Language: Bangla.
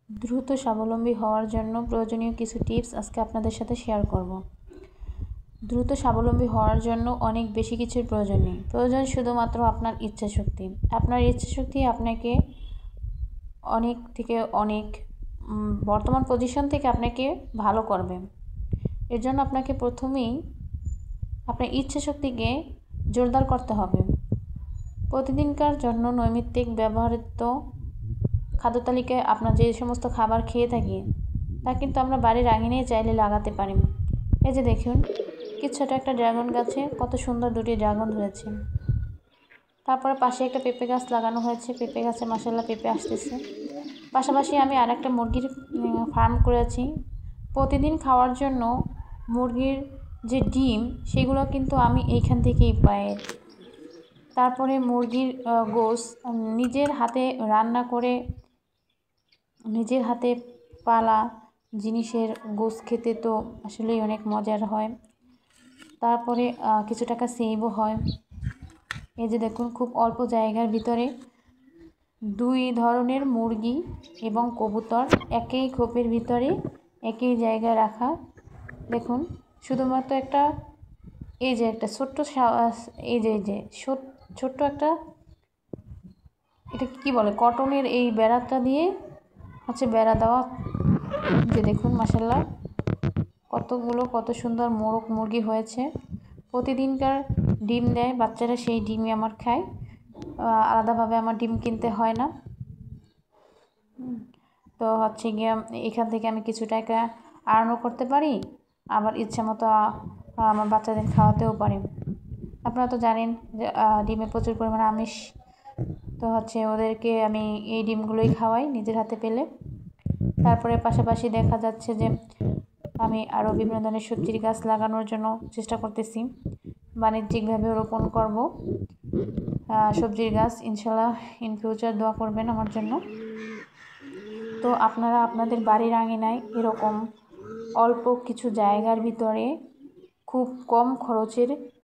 দ্রুত স্বাবলম্বী হওয়ার জন্য প্রয়োজনীয় কিছু টিপস আজকে আপনাদের সাথে শেয়ার করব। দ্রুত স্বাবলম্বী হওয়ার জন্য অনেক বেশি কিছুর প্রয়োজন নেই, প্রয়োজন শুধুমাত্র আপনার ইচ্ছাশক্তি। আপনার ইচ্ছাশক্তি আপনাকে অনেক থেকে অনেক বর্তমান পজিশন থেকে আপনাকে ভালো করবে। এর জন্য আপনাকে প্রথমেই আপনার ইচ্ছাশক্তিকে জোরদার করতে হবে। প্রতিদিনকার জন্য নৈমিত্তিক ব্যবহৃত খাদ্য তালিকায় আপনার যে সমস্ত খাবার খেয়ে থাকি তা কিন্তু আমরা বাড়ির আঙিনায় চাইলে লাগাতে পারি। এই যে দেখুন, ছোট একটা ড্রাগন গাছে কত সুন্দর দুটি ড্রাগন ধরেছে। তারপরে পাশে একটা পেঁপে গাছ লাগানো হয়েছে, পেঁপে গাছে মাশাআল্লাহ পেঁপে আসতেছে। পাশাপাশি আমি আর একটা মুরগির ফার্ম করেছি। প্রতিদিন খাওয়ার জন্য মুরগির যে ডিম সেগুলো কিন্তু আমি এইখান থেকেই পাই। তারপরে মুরগির গোশ নিজের হাতে রান্না করে, নিজের হাতে পালা জিনিসের গোশ খেতে তো আসলেই অনেক মজার হয়। তারপরে কিছু টাকা সেভও হয়। এই যে দেখুন, খুব অল্প জায়গার ভিতরে দুই ধরনের মুরগি এবং কবুতর একই খোপের ভিতরে একই জায়গায় রাখা। দেখুন, শুধুমাত্র একটা এই যে একটা ছোট্ট এই যে ছোট্ট একটা, এটা কি বলে, কটনের এই বেড়াটা দিয়ে হচ্ছে বেড়া দেওয়া। যে দেখুন মাশাআল্লাহ কত সুন্দর মোরগ মুরগি হয়েছে। প্রতিদিনকার ডিম দেয় বাচ্চারা, সেই ডিমই আমার খায়, আলাদাভাবে আমার ডিম কিনতে হয় না। তো হচ্ছে গিয়ে এখান থেকে আমি কিছু টাকা আর্নও করতে পারি, আবার ইচ্ছা মতো আমার বাচ্চাদের খাওয়াতেও পারি। আপনারা তো জানেন যে ডিমে প্রচুর পরিমাণে আমিষ, তো হচ্ছে ওদেরকে আমি এই ডিমগুলোই খাওয়াই নিজের হাতে পেলে। তারপরে পাশাপাশি দেখা যাচ্ছে যে আমি আরও বিভিন্ন ধরনের সবজির গাছ লাগানোর জন্য চেষ্টা করতেছি, বাণিজ্যিকভাবে রোপণ করব সবজির গাছ। ইনশাল্লাহ ইন ফিউচার দোয়া করবেন আমার জন্য। তো আপনারা আপনাদের বাড়ির আঙিনায় এরকম অল্প কিছু জায়গার ভিতরে খুব কম খরচের